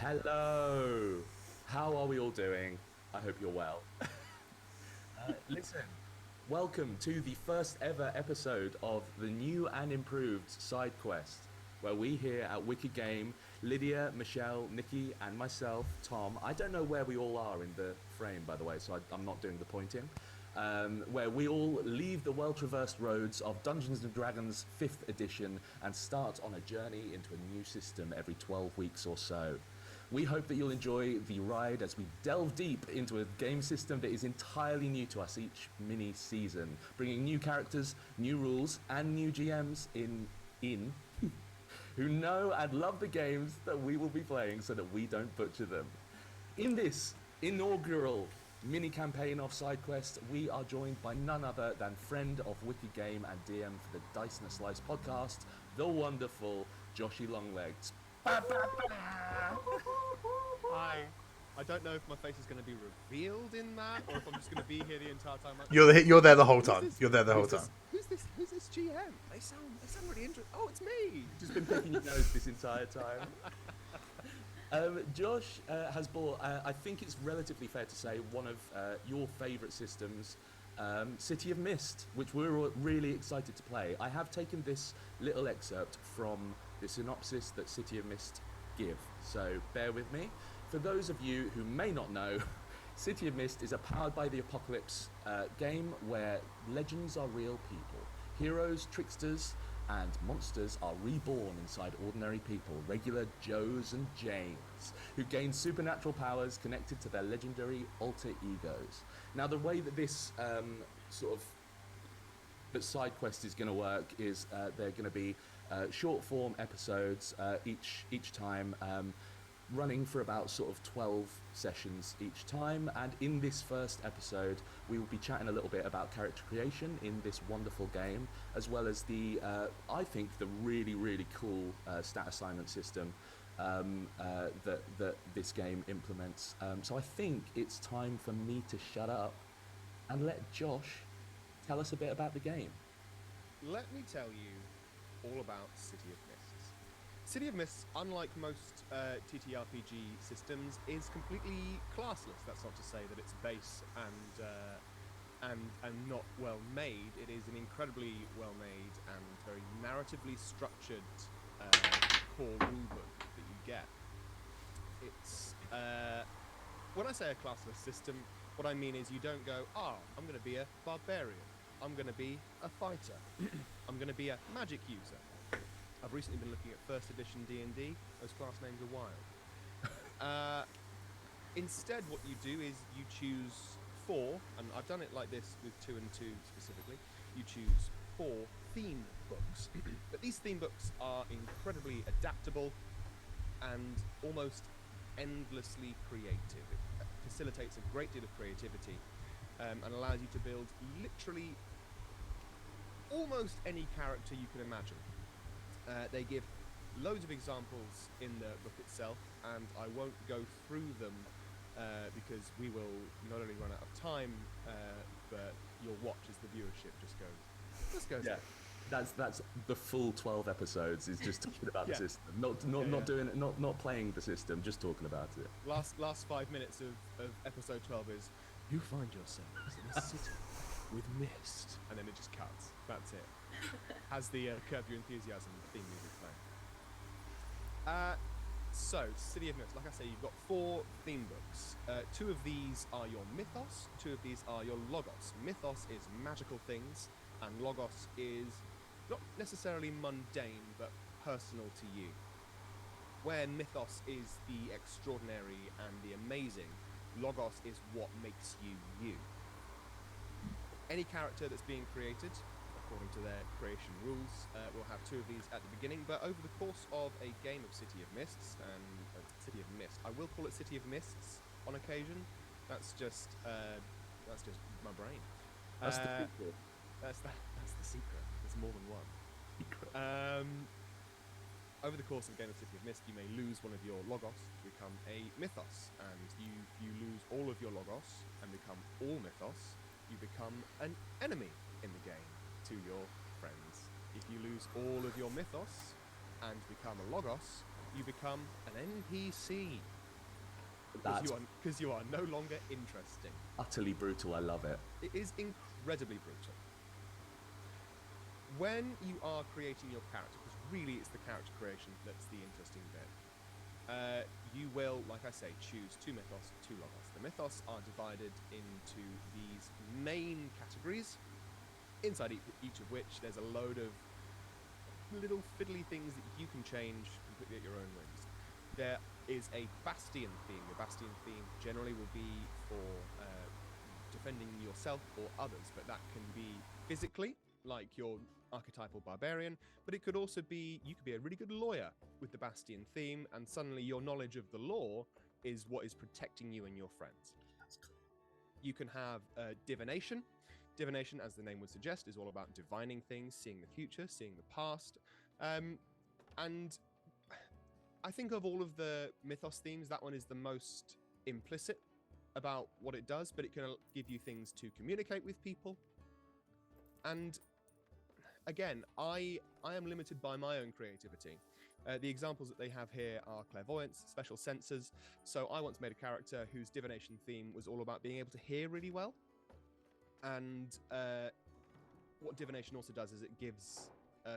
Hello. How are we all doing? I hope you're well. Listen, welcome to the first ever episode of the new and improved Sidequest, where we here at Wicked Game, Lydia, Michelle, Nikki, and myself, Tom. I don't know where we all are in the frame, by the way, so I'm not doing the pointing. Where we all leave the well-traversed roads of Dungeons and Dragons 5th edition and start on a journey into a new system every 12 weeks or so. We hope that you'll enjoy the ride as we delve deep into a game system that is entirely new to us each mini season, bringing new characters, new rules, and new GMs in who know and love the games that we will be playing so that we don't butcher them. In this inaugural mini campaign of SideQuest, we are joined by none other than friend of Wicked Game and DM for the Dice and a Slice podcast, the wonderful Joshy Longlegs. Ba, ba, ba. Hi. I don't know if my face is going to be revealed in that, or if I'm just going to be here the entire time. Like, You're there the whole time. You're there the whole time. Who's this GM? They sound really interesting. Oh, it's me. Just been picking your nose this entire time. Josh has bought, I think it's relatively fair to say, one of your favourite systems, City of Mist, which we're all really excited to play. I have taken this little excerpt from the synopsis that City of Mist give, so bear with me. For those of you who may not know, City of Mist is a Powered by the Apocalypse game where legends are real people. Heroes, tricksters, and monsters are reborn inside ordinary people, regular Joes and Janes, who gain supernatural powers connected to their legendary alter egos. Now, the way that this that SideQuest is going to work is they're going to be short form episodes each time, running for about sort of 12 sessions each time. And in this first episode, we will be chatting a little bit about character creation in this wonderful game, as well as the, I think, the really, really cool stat assignment system that this game implements. So I think it's time for me to shut up and let Josh tell us a bit about the game. Let me tell you all about City of Mists. City of Mists, unlike most TTRPG systems, is completely classless. That's not to say that it's base and not well made. It is an incredibly well made and very narratively structured core rulebook that you get. It's when I say a classless system, what I mean is you don't go, I'm going to be a barbarian. I'm going to be a fighter. I'm going to be a magic user. I've recently been looking at first edition D&D. Those class names are wild. Instead, what you do is you choose 4, and I've done it like this with 2 and 2 specifically. You choose 4 theme books. But these theme books are incredibly adaptable and almost endlessly creative. It facilitates a great deal of creativity and allows you to build literally almost any character you can imagine. They give loads of examples in the book itself, and I won't go through them because we will not only run out of time, but you'll watch as the viewership just goes. Yeah, that's the full 12 episodes is just talking about the system, not playing the system, just talking about it. Last 5 minutes of episode 12 is you find yourselves in a city with mist, and then it just cuts. That's it. Has the Curb Your Enthusiasm theme music playing. So, City of Mist, like I say, you've got 4 theme books. 2 of these are your mythos, 2 of these are your logos. Mythos is magical things, and logos is not necessarily mundane, but personal to you. Where mythos is the extraordinary and the amazing, logos is what makes you you. Any character that's being created, according to their creation rules, will have 2 of these at the beginning, but over the course of a game of City of Mists, and City of Mist, I will call it City of Mists on occasion. That's just my brain. That's the secret. That's the secret. There's more than one. Over the course of a game of City of Mist, you may lose one of your logos to become a mythos, and you lose all of your logos and become all mythos. You become an enemy in the game to your friends. If you lose all of your mythos and become a logos, you become an NPC That's Because you are no longer interesting. utterly brutal. I love it. It is incredibly brutal. When you are creating your character, because really it's the character creation that's the interesting bit, you will, like I say, choose 2 mythos, 2 logos. The mythos are divided into these main categories, inside each of which there's a load of little fiddly things that you can change completely at your own whims. There is a Bastion theme. Your Bastion theme generally will be for defending yourself or others, but that can be physically, like your archetypal barbarian, but it could also be, you could be a really good lawyer with the Bastion theme, and suddenly your knowledge of the law is what is protecting you and your friends. That's cool. You can have divination. Divination, as the name would suggest, is all about divining things, seeing the future, seeing the past. And I think of all of the mythos themes, that one is the most implicit about what it does, but it can give you things to communicate with people. And again, I am limited by my own creativity. The examples that they have here are clairvoyance, special senses. So I once made a character whose divination theme was all about being able to hear really well. And what divination also does is it gives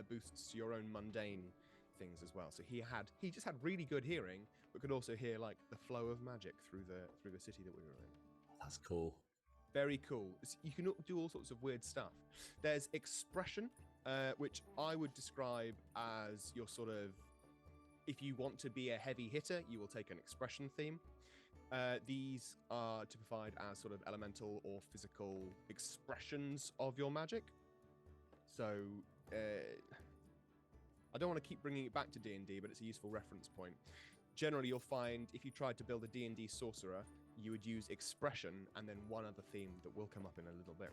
boosts to your own mundane things as well. So he just had really good hearing, but could also hear like the flow of magic through the city that we were in. That's cool. Very cool. You can do all sorts of weird stuff. There's expression, which I would describe as your sort of, if you want to be a heavy hitter, you will take an expression theme. These are to provide as sort of elemental or physical expressions of your magic. So I don't want to keep bringing it back to D&D, but it's a useful reference point. Generally, you'll find if you tried to build a D&D sorcerer, you would use expression and then one other theme that will come up in a little bit.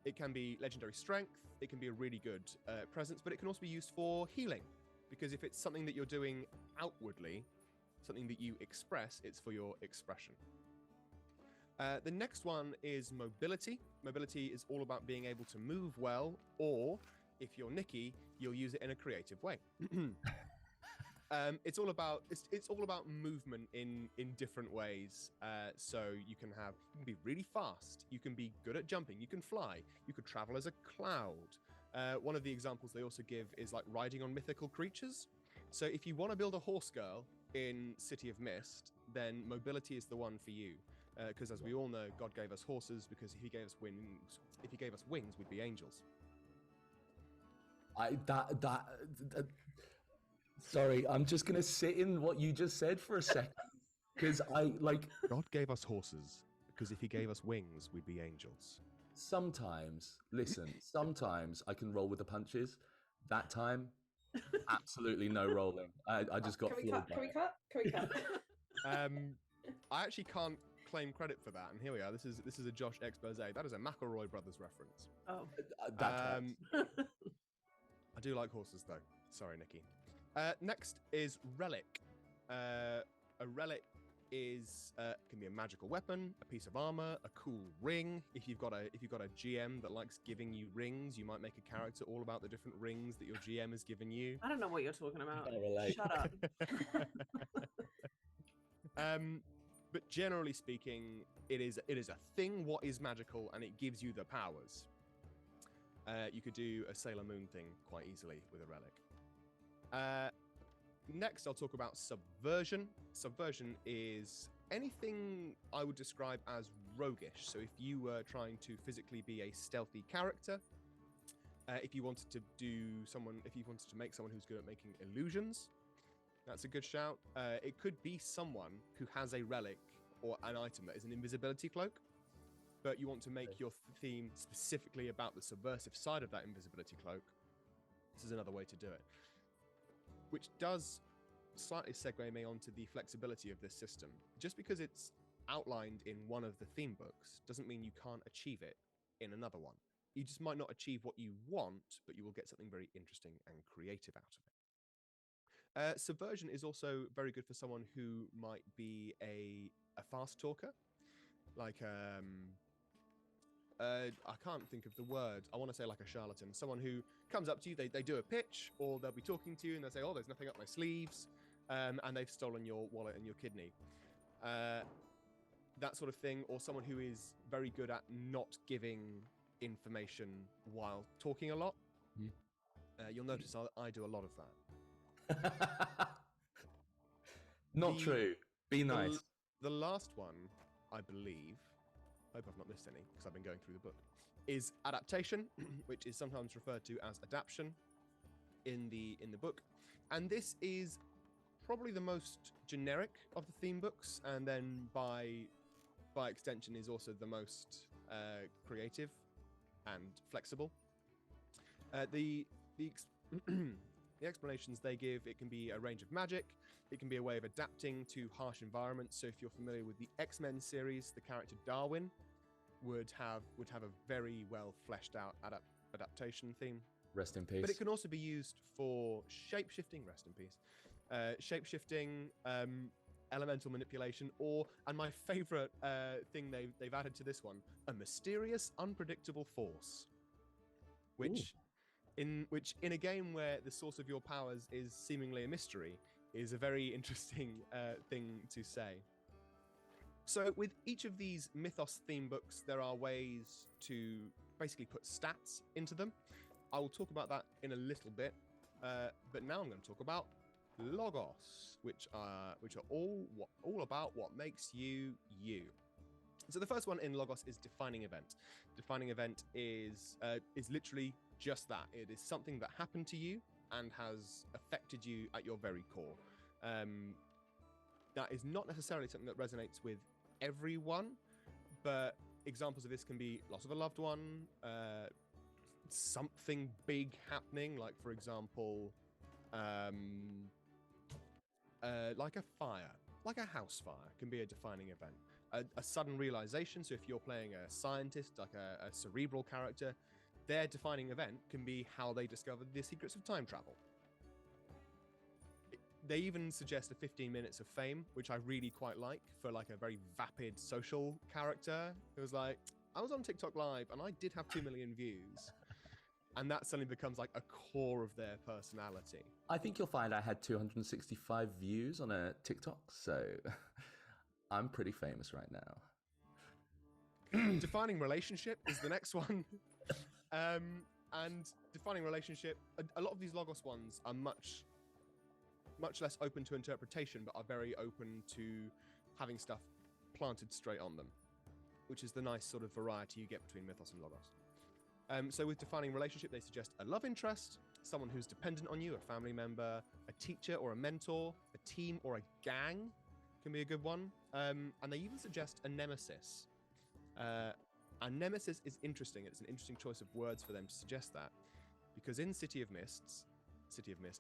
It can be legendary strength. It can be a really good presence, but it can also be used for healing, because if it's something that you're doing outwardly, something that you express, it's for your expression. The next one is mobility. Mobility is all about being able to move well, or if you're Nikki, you'll use it in a creative way. It's all about movement in different ways. So you can be really fast. You can be good at jumping. You can fly. You could travel as a cloud. One of the examples they also give is like riding on mythical creatures. So if you want to build a horse girl in City of Mist, then mobility is the one for you. Because as we all know, God gave us horses because if he gave us wings, we'd be angels. Sorry, I'm just gonna sit in what you just said for a second, because God gave us horses because if he gave us wings, we'd be angels. Sometimes I can roll with the punches. That time, absolutely no rolling. I just got floored. Can we cut? I actually can't claim credit for that, and here we are. This is a Josh expose. That is a McElroy brothers reference. Oh, I do like horses though. Sorry, Nikki. Next is relic. A relic can be a magical weapon, a piece of armor, a cool ring. If you've got a GM that likes giving you rings, you might make a character all about the different rings that your GM has given you. I don't know what you're talking about. Shut up. But generally speaking, it is a thing what is magical, and it gives you the powers. You could do a Sailor Moon thing quite easily with a relic. Next, I'll talk about subversion. Subversion is anything I would describe as roguish. So if you were trying to physically be a stealthy character, if you wanted to make someone who's good at making illusions, that's a good shout. It could be someone who has a relic or an item that is an invisibility cloak, but you want to make your theme specifically about the subversive side of that invisibility cloak. This is another way to do it, which does slightly segue me onto the flexibility of this system. Just because it's outlined in one of the theme books doesn't mean you can't achieve it in another one. You just might not achieve what you want, but you will get something very interesting and creative out of it. Subversion is also very good for someone who might be a fast talker. Like, I can't think of the word. I want to say like a charlatan. Someone who comes up to you, they do a pitch, or they'll be talking to you and they'll say, oh, there's nothing up my sleeves, and they've stolen your wallet and your kidney. that sort of thing, or someone who is very good at not giving information while talking a lot. You'll notice I do a lot of that. Not true. Be nice. The last one, I believe, hope I've not missed any because I've been going through the book, is adaptation, which is sometimes referred to as adaption in the book. And this is probably the most generic of the theme books, and then by extension is also the most creative and flexible. The explanations they give, it can be a range of magic, it can be a way of adapting to harsh environments. So if you're familiar with the X-Men series, the character Darwin would have a very well fleshed out adaptation theme. Rest in peace. But it can also be used for shape-shifting, rest in peace, shape-shifting, elemental manipulation, and my favorite thing they've added to this one, a mysterious, unpredictable force, which in a game where the source of your powers is seemingly a mystery is a very interesting thing to say. So with each of these Mythos theme books, there are ways to basically put stats into them. I will talk about that in a little bit, but now I'm going to talk about Logos, which are all about what makes you you. So the first one in Logos is defining event. Defining event is literally just that. It is something that happened to you and has affected you at your very core. That is not necessarily something that resonates with everyone, but examples of this can be loss of a loved one, something big happening, like for example, like a fire, like a house fire can be a defining event. A sudden realization, so if you're playing a scientist, like a cerebral character, their defining event can be how they discovered the secrets of time travel. They even suggest a 15 minutes of fame, which I really quite like for like a very vapid social character. It was like, I was on TikTok Live and I did have 2 million views. And that suddenly becomes like a core of their personality. I think you'll find I had 265 views on a TikTok, so I'm pretty famous right now. Defining relationship is the next one. And defining relationship, a lot of these Logos ones are much less open to interpretation, but are very open to having stuff planted straight on them, which is the nice sort of variety you get between Mythos and Logos. So with defining relationship, they suggest a love interest, someone who's dependent on you, a family member, a teacher or a mentor, a team or a gang can be a good one. And they even suggest a nemesis. And nemesis is interesting. It's an interesting choice of words for them to suggest that, because in City of Mist,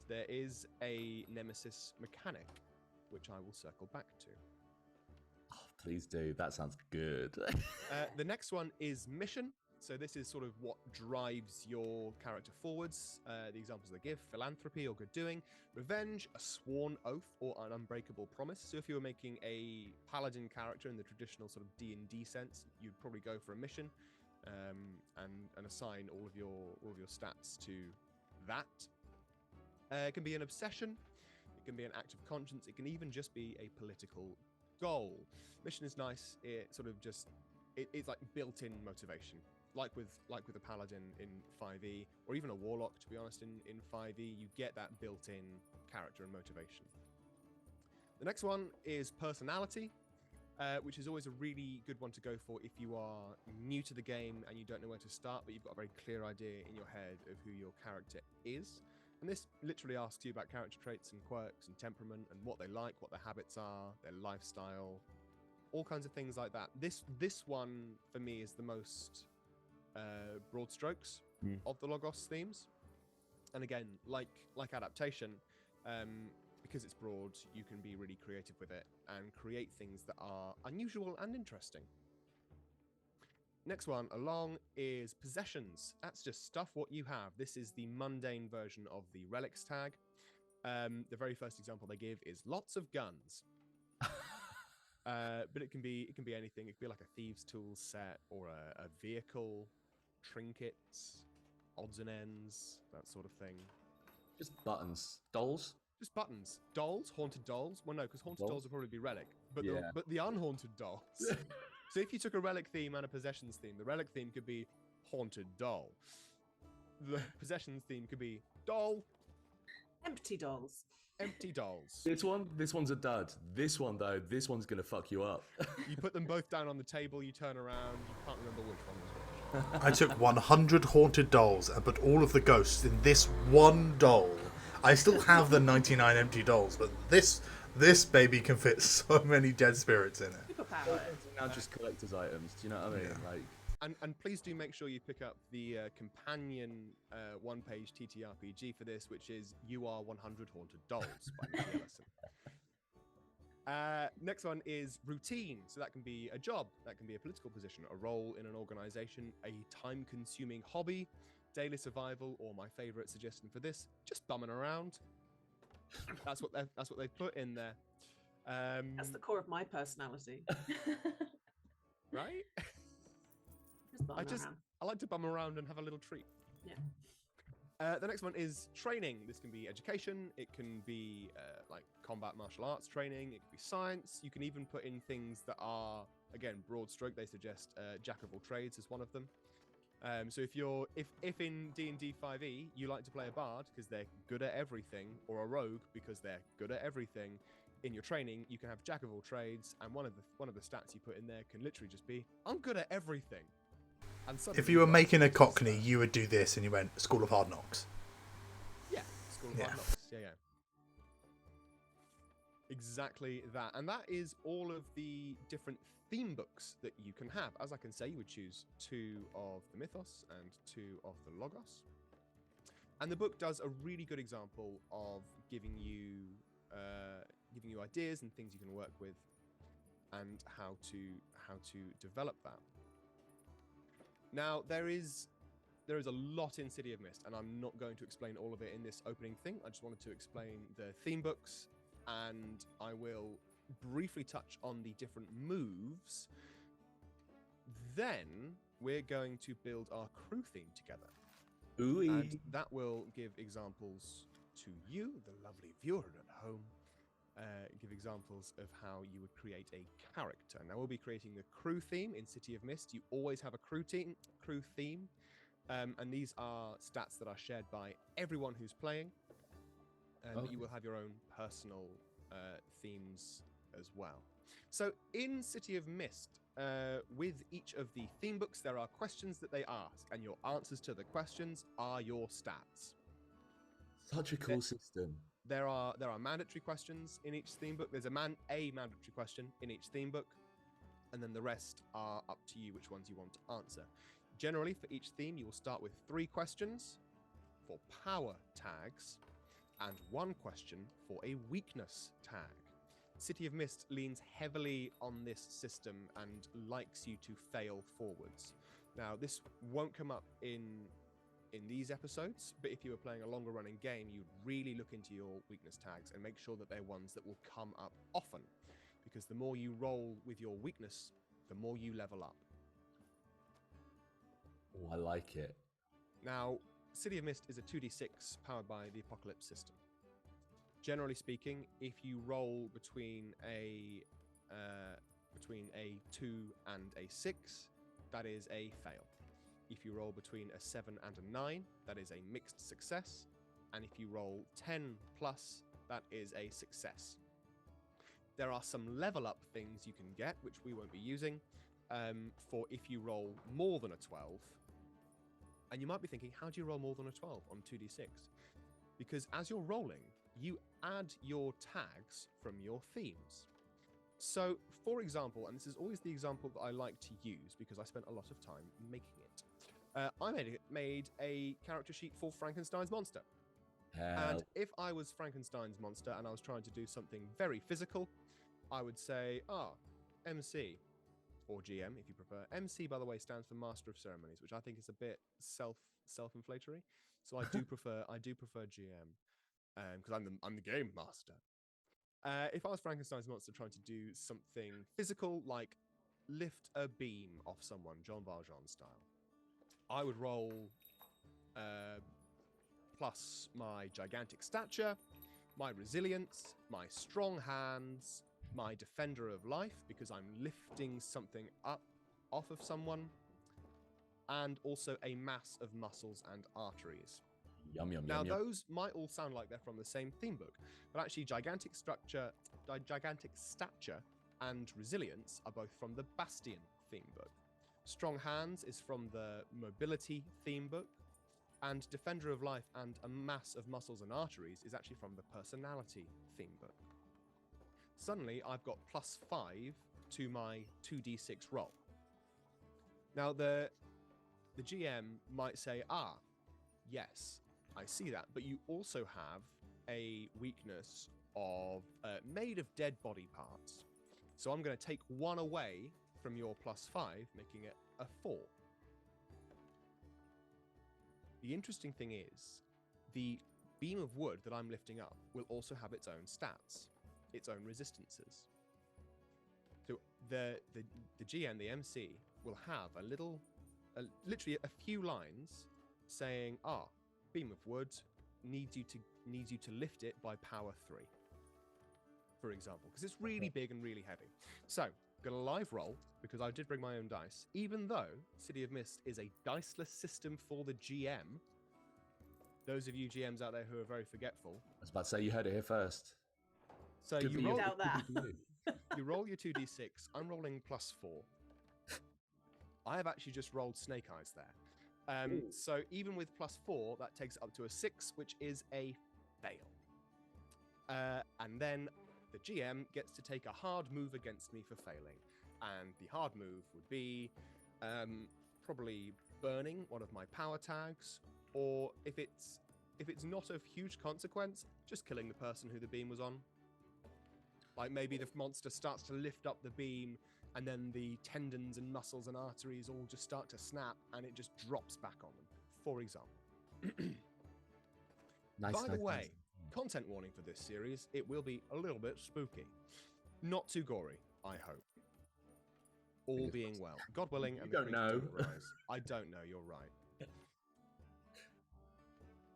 there is a nemesis mechanic, which I will circle back to. Oh, please do. That sounds good. The next one is mission. So this is sort of what drives your character forwards. The examples they give: philanthropy or good doing, revenge, a sworn oath, or an unbreakable promise. So if you were making a paladin character in the traditional sort of D&D sense, you'd probably go for a mission and assign all of your stats to that. It can be an obsession, it can be an act of conscience, it can even just be a political goal. Mission is nice. It sort of just it's like built-in motivation. Like with a paladin in 5e, or even a warlock, to be honest, in 5e, you get that built-in character and motivation. The next one is personality, which is always a really good one to go for if you are new to the game and you don't know where to start, but you've got a very clear idea in your head of who your character is. And this literally asks you about character traits and quirks and temperament and what they like, what their habits are, their lifestyle, all kinds of things like that. This one, for me, is the most broad strokes of the Logos themes. And again, like adaptation, because it's broad, you can be really creative with it and create things that are unusual and interesting. Next one along is possessions. That's just stuff what you have. This is the mundane version of the relics tag. The very first example they give is lots of guns. But it can be anything. It could be like a thieves' tools set or a vehicle, trinkets, odds and ends, that sort of thing. Just buttons. Dolls? Just buttons. Dolls, haunted dolls. Well, no, because haunted dolls would probably be relic. But Yeah. but the unhaunted dolls. So if you took a relic theme and a possessions theme, the relic theme could be haunted doll. The possessions theme could be doll. Empty dolls. Empty dolls. This one's a dud. This one though, this one's gonna fuck you up. You put them both down on the table, you turn around, you can't remember which one was which. I took 100 haunted dolls and put all of the ghosts in this one doll. I still have the 99 empty dolls, but this baby can fit so many dead spirits in it. Superpower. Now just collector's items. Do you know what I mean? Yeah. Like, And please do make sure you pick up the companion one-page TTRPG for this, which is You Are 100 Haunted Dolls by Nicky Ellison. Next one is routine. So that can be a job, that can be a political position, a role in an organization, a time-consuming hobby, daily survival, or my favorite suggestion for this, just bumming around. That's what they've put in there. That's the core of my personality. Right? Just around. I like to bum around and have a little treat. Yeah. The next one is training. This can be education. It can be like combat martial arts training. It can be science. You can even put in things that are, again, broad stroke. They suggest jack of all trades as one of them. So if in D&D 5e you like to play a bard because they're good at everything, or a rogue because they're good at everything, in your training you can have jack of all trades, and one of the stats you put in there can literally just be I'm good at everything. And If you were making a Cockney, you would do this, and you went School of Hard Knocks. Yeah, School of Hard Knocks. Yeah. Exactly that. And that is all of the different theme books that you can have. As I can say, you would choose 2 of the Mythos and 2 of the Logos. And the book does a really good example of giving you ideas and things you can work with, and how to develop that. Now, there is a lot in City of Mist, and I'm not going to explain all of it in this opening thing. I just wanted to explain the theme books, and I will briefly touch on the different moves. Then we're going to build our crew theme together. ooh. And that will give examples to you, the lovely viewer at home, give examples of how you would create a character. Now, we'll be creating the crew theme in City of Mist. You always have a crew theme, and these are stats that are shared by everyone who's playing. And you will have your own personal themes as well. So in City of Mist, with each of the theme books, there are questions that they ask, and your answers to the questions are your stats. Such a cool system. There are mandatory questions in each theme book. There's a mandatory question in each theme book, and then the rest are up to you which ones you want to answer. Generally, for each theme, you will start with 3 questions for power tags and 1 question for a weakness tag. City of Mist leans heavily on this system and likes you to fail forwards. Now, this won't come up in these episodes, but if you were playing a longer running game, you'd really look into your weakness tags and make sure that they're ones that will come up often, because the more you roll with your weakness, the more you level up. Oh, I like it. Now, City of Mist is a 2d6 powered by the Apocalypse system. Generally speaking, if you roll between a 2 and a 6, that is a fail. If you roll between a 7 and a 9, that is a mixed success. And if you roll 10 plus, that is a success. There are some level up things you can get, which we won't be using, for if you roll more than a 12. And you might be thinking, how do you roll more than a 12 on 2d6? Because as you're rolling, you add your tags from your themes. So, for example, and this is always the example that I like to use because I spent a lot of time making it. I made a character sheet for Frankenstein's monster. And if I was Frankenstein's monster and I was trying to do something very physical, I would say, MC, or GM if you prefer. MC, by the way, stands for Master of Ceremonies, which I think is a bit self-inflatory. So I do prefer GM because I'm the game master. If I was Frankenstein's monster trying to do something physical, like lift a beam off someone, Jean Valjean style, I would roll plus my gigantic stature, my resilience, my strong hands, my defender of life, because I'm lifting something up off of someone, and also a mass of muscles and arteries. Yum, yum, Now, yum, yum. those might all sound like they're from the same theme book, but actually gigantic stature and resilience are both from the Bastion theme book. Strong hands is from the mobility theme book, and defender of life and a mass of muscles and arteries is actually from the personality theme book. Suddenly, I've got +5 to my 2d6 roll. Now, the GM might say, yes, I see that, but you also have a weakness of made of dead body parts. So I'm going to take 1 away from your +5, making it a 4. The interesting thing is, the beam of wood that I'm lifting up will also have its own stats, its own resistances. So the GM, the MC, will have literally a few lines saying, beam of wood needs you to lift it by power 3, for example, because it's really big and really heavy. So, gonna live roll, because I did bring my own dice, even though City of Mist is a diceless system for the GM. Those of you GMs out there who are very forgetful. I was about to say, you heard it here first. So Could be you roll, Doubt that. you roll your 2d6. I'm rolling +4. I have actually just rolled snake eyes there. So even with +4, that takes it up to a 6, which is a fail. And then the GM gets to take a hard move against me for failing. And the hard move would be probably burning one of my power tags, or if it's not of huge consequence, just killing the person who the beam was on. Like maybe the monster starts to lift up the beam, and then the tendons and muscles and arteries all just start to snap, and it just drops back on them, for example. By the way, content warning for this series, it will be a little bit spooky. Not too gory, I hope. All being well. God willing, and the creatures don't rise. I don't know, you're right.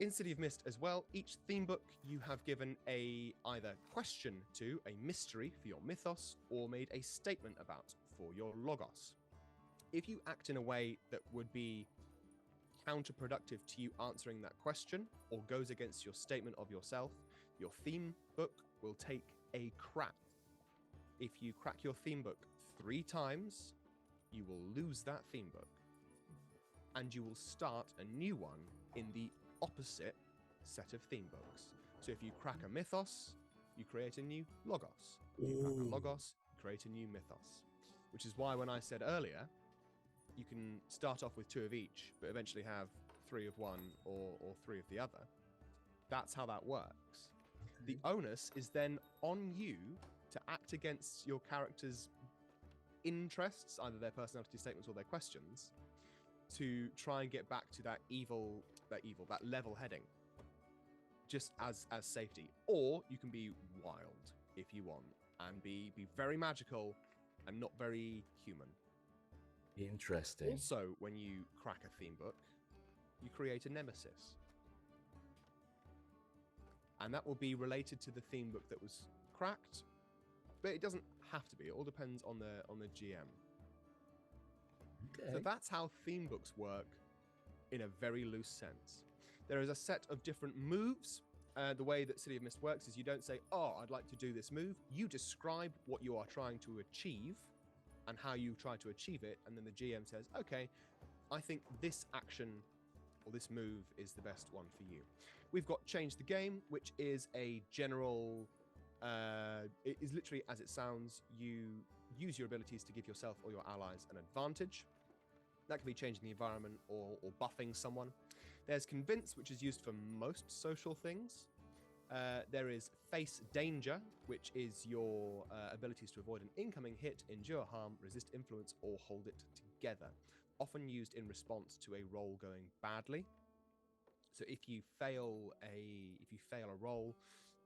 In City of Mist as well, each theme book you have given a either question to, a mystery for your mythos, or made a statement about for your logos. If you act in a way that would be counterproductive to you answering that question, or goes against your statement of yourself, your theme book will take a crack. If you crack your theme book 3 times, you will lose that theme book. And you will start a new one in the opposite set of theme books. So if you crack a mythos, you create a new logos. If you crack a logos, you create a new mythos. Which is why when I said earlier, you can start off with 2 of each, but eventually have 3 of one or 3 of the other. That's how that works. The onus is then on you to act against your character's interests, either their personality statements or their questions, to try and get back to that level heading, just as safety. Or you can be wild if you want, and be very magical and not very human. Interesting. Also, when you crack a theme book, you create a nemesis. And that will be related to the theme book that was cracked, but it doesn't have to be. It all depends on the GM. Okay. So that's how theme books work in a very loose sense. There is a set of different moves. The way that City of Mist works is you don't say, I'd like to do this move. You describe what you are trying to achieve and how you try to achieve it. And then the GM says, okay, I think this action or this move is the best one for you. We've got Change the Game, which is a general... it is literally as it sounds. You use your abilities to give yourself or your allies an advantage. That can be changing the environment or buffing someone. There's Convince, which is used for most social things. There is Face Danger, which is your abilities to avoid an incoming hit, endure harm, resist influence, or hold it together. Often used in response to a roll going badly. So if you fail a roll,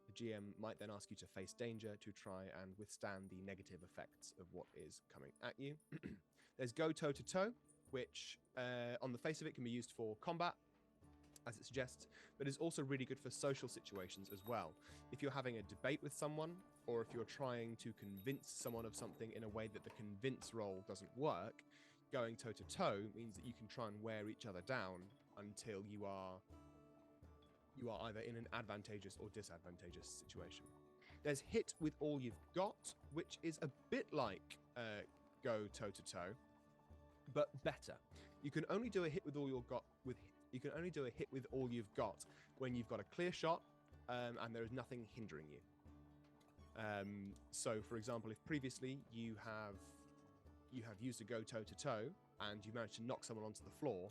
the GM might then ask you to face danger to try and withstand the negative effects of what is coming at you. There's Go Toe to Toe, which on the face of it can be used for combat. as it suggests, but is also really good for social situations as well. If you're having a debate with someone, or if you're trying to convince someone of something in a way that the convince roll doesn't work, going toe-to-toe means that you can try and wear each other down until you are either in an advantageous or disadvantageous situation. There's hit with all you've got, which is a bit like go toe-to-toe, but better. You can only do a hit with all you've got when you've got a clear shot and there is nothing hindering you. So, for example, if previously you have used a go toe-to-toe and you managed to knock someone onto the floor,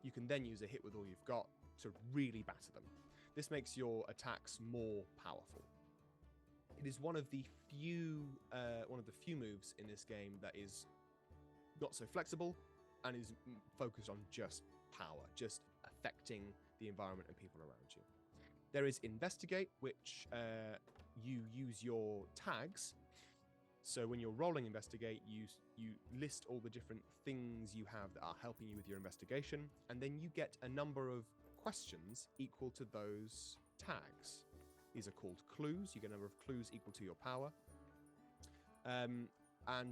you can then use a hit with all you've got to really batter them. This makes your attacks more powerful. It is one of the few moves in this game that is not so flexible and is focused on just power, just affecting the environment and people around you. There is Investigate, which you use your tags. So when you're rolling Investigate, you list all the different things you have that are helping you with your investigation, and then you get a number of questions equal to those tags. These are called clues. You get a number of clues equal to your power. And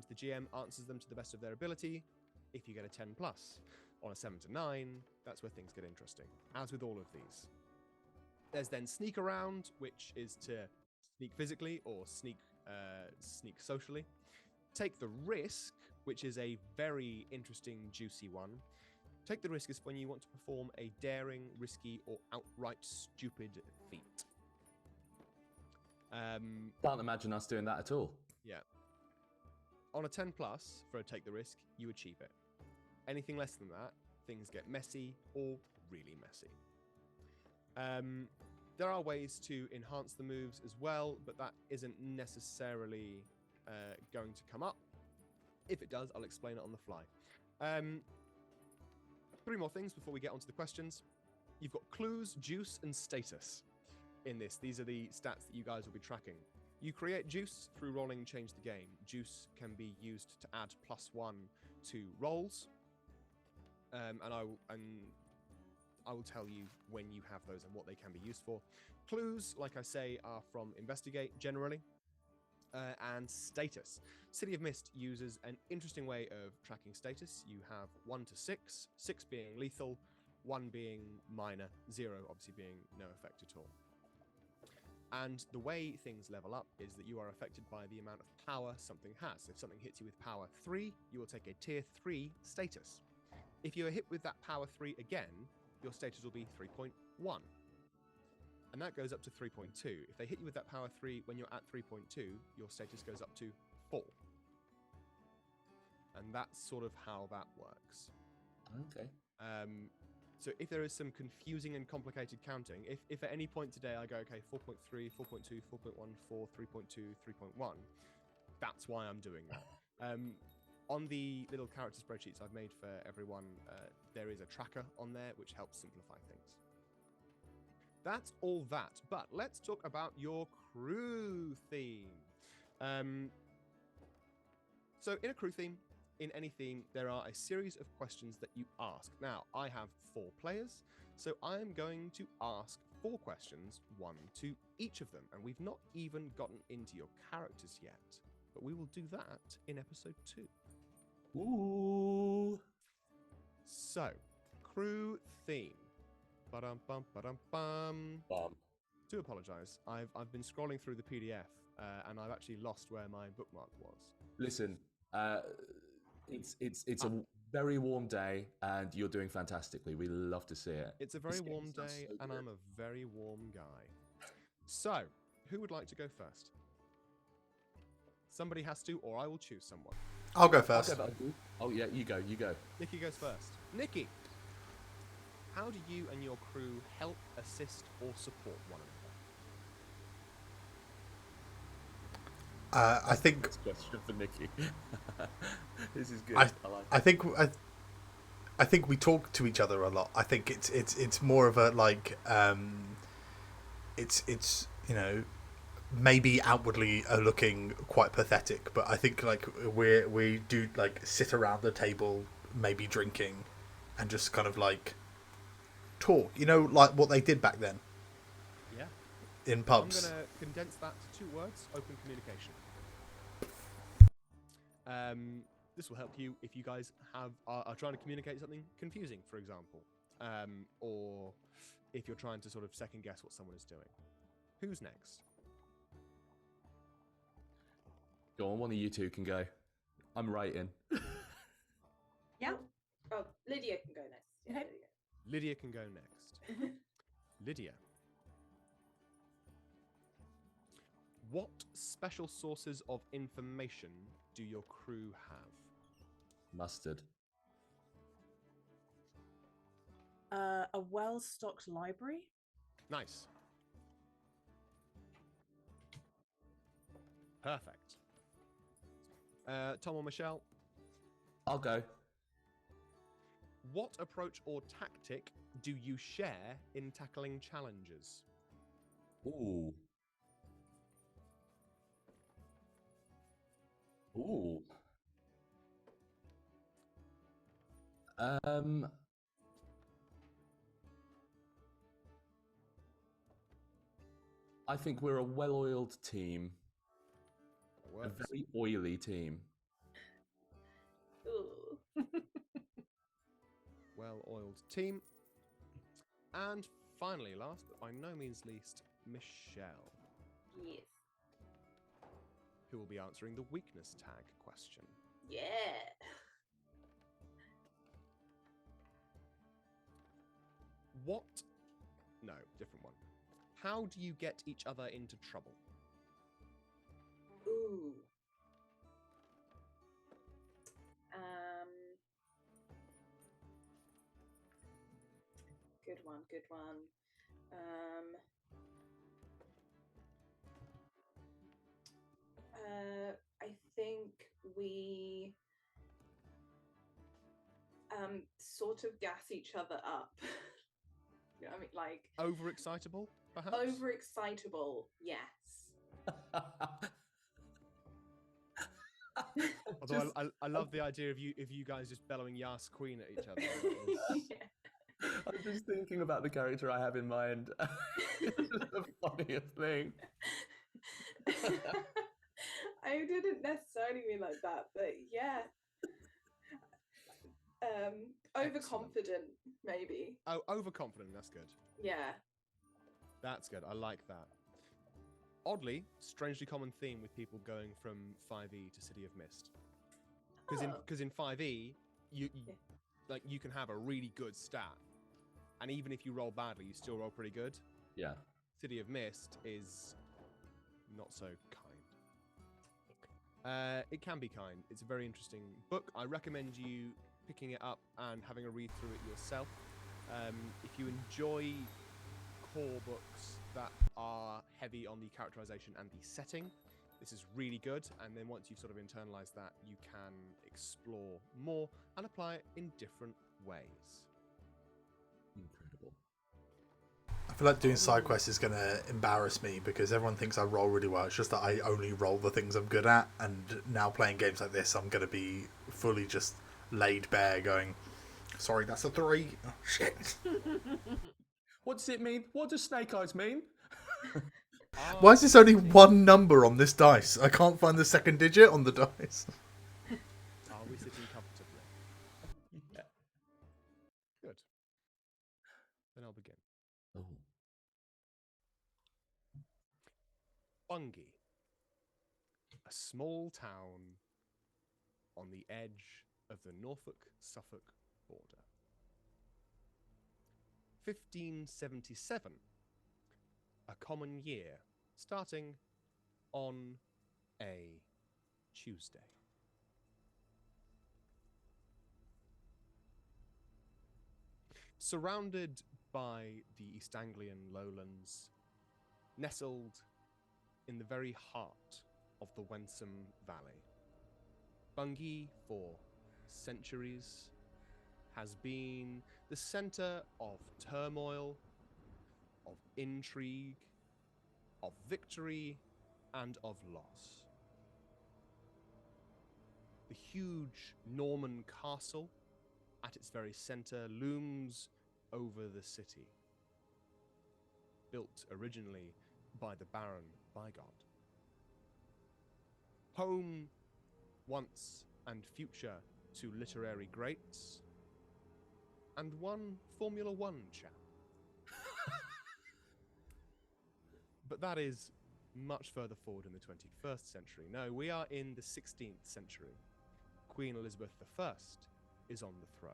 the GM answers them to the best of their ability. If you get a 10+, on a 7 to 9, that's where things get interesting, as with all of these. There's then Sneak Around, which is to sneak physically or sneak socially. Take the Risk, which is a very interesting, juicy one. Take the Risk is when you want to perform a daring, risky, or outright stupid feat. Can't imagine us doing that at all. Yeah. On a 10+, for a Take the Risk, you achieve it. Anything less than that, things get messy or really messy. There are ways to enhance the moves as well, but that isn't necessarily going to come up. If it does, I'll explain it on the fly. 3 more things before we get onto the questions. You've got clues, juice, and status in this. These are the stats that you guys will be tracking. You create juice through rolling Change the Game. Juice can be used to add +1 to rolls. And I will tell you when you have those and what they can be used for. Clues, like I say, are from Investigate generally. And status. City of Mist uses an interesting way of tracking status. You have 1 to 6, 6 being lethal, 1 being minor, 0 obviously being no effect at all. And the way things level up is that you are affected by the amount of power something has. So if something hits you with power 3, you will take a tier 3 status. If you are hit with that power 3 again, your status will be 3.1. And that goes up to 3.2. If they hit you with that power 3 when you're at 3.2, your status goes up to 4. And that's sort of how that works. Okay. So if there is some confusing and complicated counting, if at any point today I go, okay, 4.3, 4.2, 4.14, 3.2, 3.1, that's why I'm doing that. On the little character spreadsheets I've made for everyone, there is a tracker on there which helps simplify things. That's all that, but let's talk about your crew theme. So in a crew theme, in any theme, there are a series of questions that you ask. Now, I have 4 players, so I am going to ask 4 questions, 1 to each of them, and we've not even gotten into your characters yet, but we will do that in episode 2. Ooh. So, crew theme. Ba-dum-bum, ba-dum-bum. Do apologise. I've been scrolling through the PDF, and I've actually lost where my bookmark was. Listen, it's a very warm day, and you're doing fantastically. We love to see it. It's a very warm day, and I'm a very warm guy. So, who would like to go first? Somebody has to, or I will choose someone. I'll go first. Oh yeah, you go. Nikki goes first. Nikki, how do you and your crew help, assist, or support one another? I think. Question for Nikki. This is good. I think we talk to each other a lot. I think it's more of a like it's you know, maybe outwardly looking quite pathetic, but I think like we do like sit around the table, maybe drinking, and just kind of like talk. You know, like what they did back then Yeah. in I'm pubs. going to condense that to 2 words: open communication. This will help you if you guys are trying to communicate something confusing, for example, or if you're trying to sort of second guess what someone is doing. Who's next? Go on, one of you two can go. I'm writing. Yeah. Oh, Lydia can go next. Yeah, Okay. Lydia can go next. Lydia. What special sources of information do your crew have? Mustard. A well-stocked library. Nice. Perfect. Tom or Michelle, I'll go. what approach or tactic do you share in tackling challenges? Ooh. Ooh. I think we're a well-oiled team. A Works. very oily team. Ooh. Well-oiled team. And finally, last but by no means least, Michelle, Yes. who will be answering the weakness tag question. Yeah. What? No, different one. How do you get each other into trouble? Ooh. Good one. Good one. I think we sort of gas each other up. You know what I mean? Like Overexcitable, perhaps? overexcitable, yes. Although I love the idea of you guys just bellowing Yas Queen at each other. That is- Yeah. I'm just thinking about the character I have in mind. It's the funniest thing. I didn't necessarily mean like that, but yeah. Overconfident, maybe. Oh, overconfident, that's good. Yeah. That's good. I like that. Oddly, strangely common theme with people going from 5e to City of Mist. Because in 5e, you like you can have a really good stat, and even if you roll badly, you still roll pretty good. Yeah. City of Mist is not so kind. It can be kind. It's a very interesting book. I recommend you picking it up and having a read through it yourself. If you enjoy core books that are heavy on the characterization and the setting, this is really good. And then once you've sort of internalized that, you can explore more and apply it in different ways. Incredible. I feel like doing side quests is going to embarrass me because everyone thinks I roll really well. It's just that I only roll the things I'm good at, and now playing games like this, I'm going to be fully just laid bare going, sorry, that's a 3. Oh, shit. What does it mean? What does Snake Eyes mean? Why is this only one number on this dice? I can't find the second digit on the dice. Are we sitting comfortably? Yeah. Good. Then I'll begin. Oh. Bungie, a small town on the edge of the Norfolk-Suffolk border. 1577, a common year, starting on a Tuesday. Surrounded by the East Anglian lowlands, nestled in the very heart of the Wensum Valley, Bungie, for centuries, has been the center of turmoil, of intrigue, of victory, and of loss. The huge Norman castle at its very center looms over the city, built originally by the Baron Bygod. Home once and future to literary greats, and one Formula One chap. But that is much further forward in the 21st century. No, we are in the 16th century. Queen Elizabeth I is on the throne.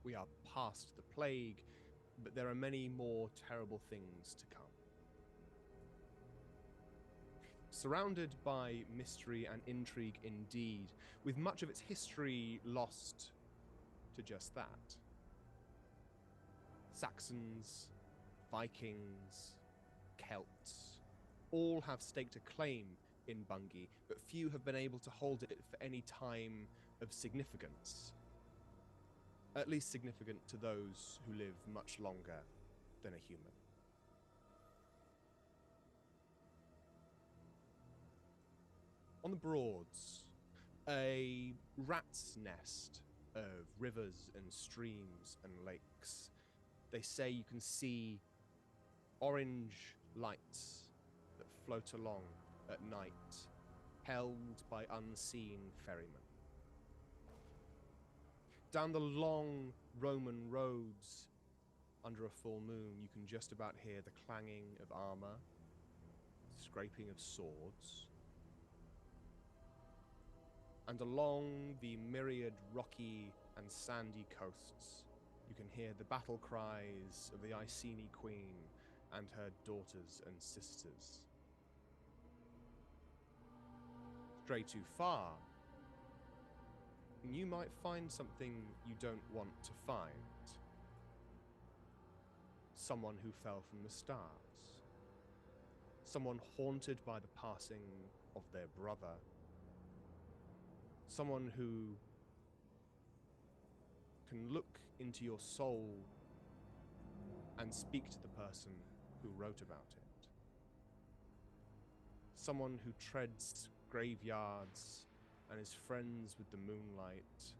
We are past the plague, but there are many more terrible things to come. Surrounded by mystery and intrigue indeed, with much of its history lost to just that. Saxons, Vikings, Celts, all have staked a claim in Bungie, but few have been able to hold it for any time of significance. At least significant to those who live much longer than a human. On the Broads, a rat's nest of rivers and streams and lakes. They say you can see orange lights that float along at night, held by unseen ferrymen. Down the long Roman roads, under a full moon, you can just about hear the clanging of armor, scraping of swords. And along the myriad rocky and sandy coasts, you can hear the battle cries of the Iceni Queen and her daughters and sisters. Stray too far, and you might find something you don't want to find. Someone who fell from the stars. Someone haunted by the passing of their brother. Someone who can look into your soul and speak to the person who wrote about it. Someone who treads graveyards and is friends with the moonlight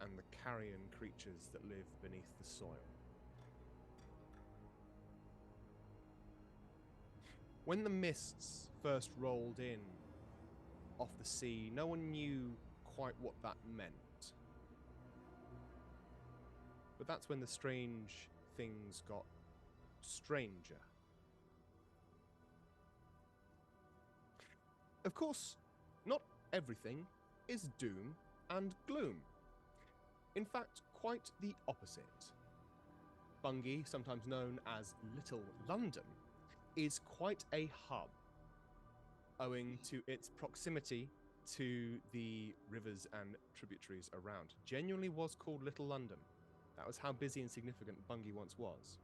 and the carrion creatures that live beneath the soil. When the mists first rolled in off the sea, no one knew quite what that meant. But that's when the strange things got stranger. Of course, not everything is doom and gloom. In fact, quite the opposite. Bungie, sometimes known as Little London, is quite a hub, owing to its proximity to the rivers and tributaries around. Genuinely was called Little London. That was how busy and significant Bungie once was.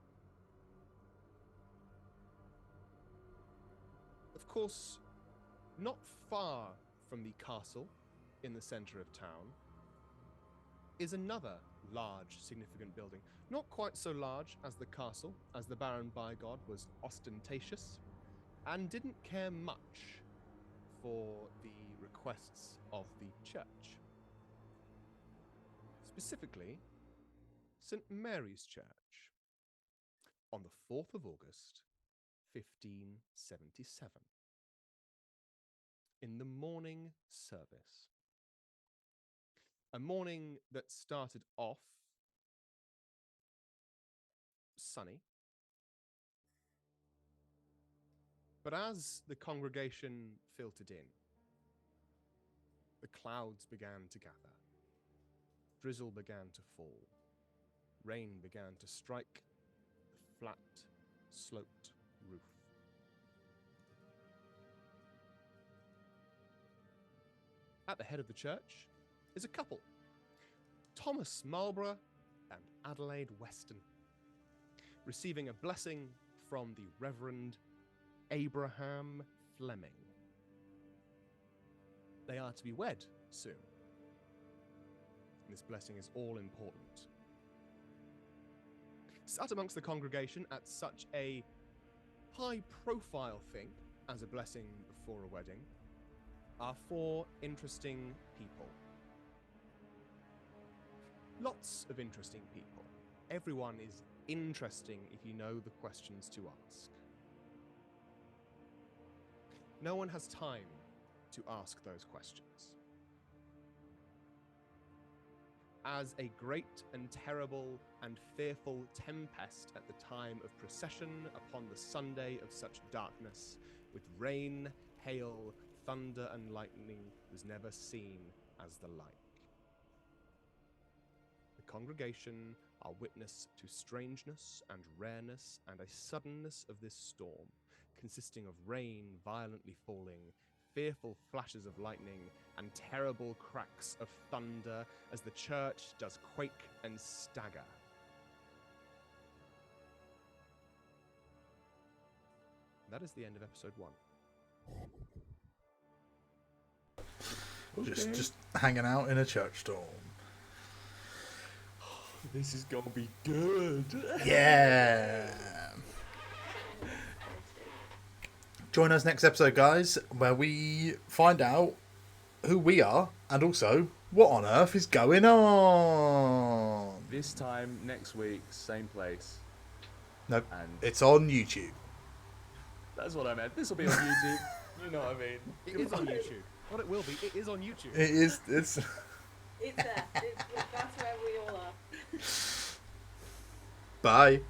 Of course, not far from the castle in the center of town is another large, significant building. Not quite so large as the castle, as the Baron Bygod was ostentatious and didn't care much for the requests of the church. Specifically, St. Mary's Church, on the 4th of August, 1577. In the morning service. A morning that started off sunny, but as the congregation filtered in, the clouds began to gather, drizzle began to fall, rain began to strike the flat, sloped roof. At the head of the church is a couple, Thomas Marlborough and Adelaide Weston, receiving a blessing from the Reverend Abraham Fleming. They are to be wed soon. This blessing is all important. Sat amongst the congregation at such a high-profile thing as a blessing before a wedding are 4 interesting people. Lots of interesting people. everyone is interesting if you know the questions to ask. No one has time to ask those questions. As a great and terrible and fearful tempest at the time of procession upon the Sunday of such darkness, with rain, hail, thunder, and lightning, was never seen as the like. The congregation are witness to strangeness and rareness and a suddenness of this storm, consisting of rain violently falling, fearful flashes of lightning, and terrible cracks of thunder as the church does quake and stagger. That is the end of episode 1. Just hanging out in a church storm. This is gonna be good. Yeah. Join us next episode, guys, where we find out who we are and also what on earth is going on. This time next week, same place. Nope, And it's on YouTube. that's what I meant. This will be on YouTube. You know what I mean? It is on YouTube. What it will be, it is on YouTube. It is. It's there. That's where we all are. Bye.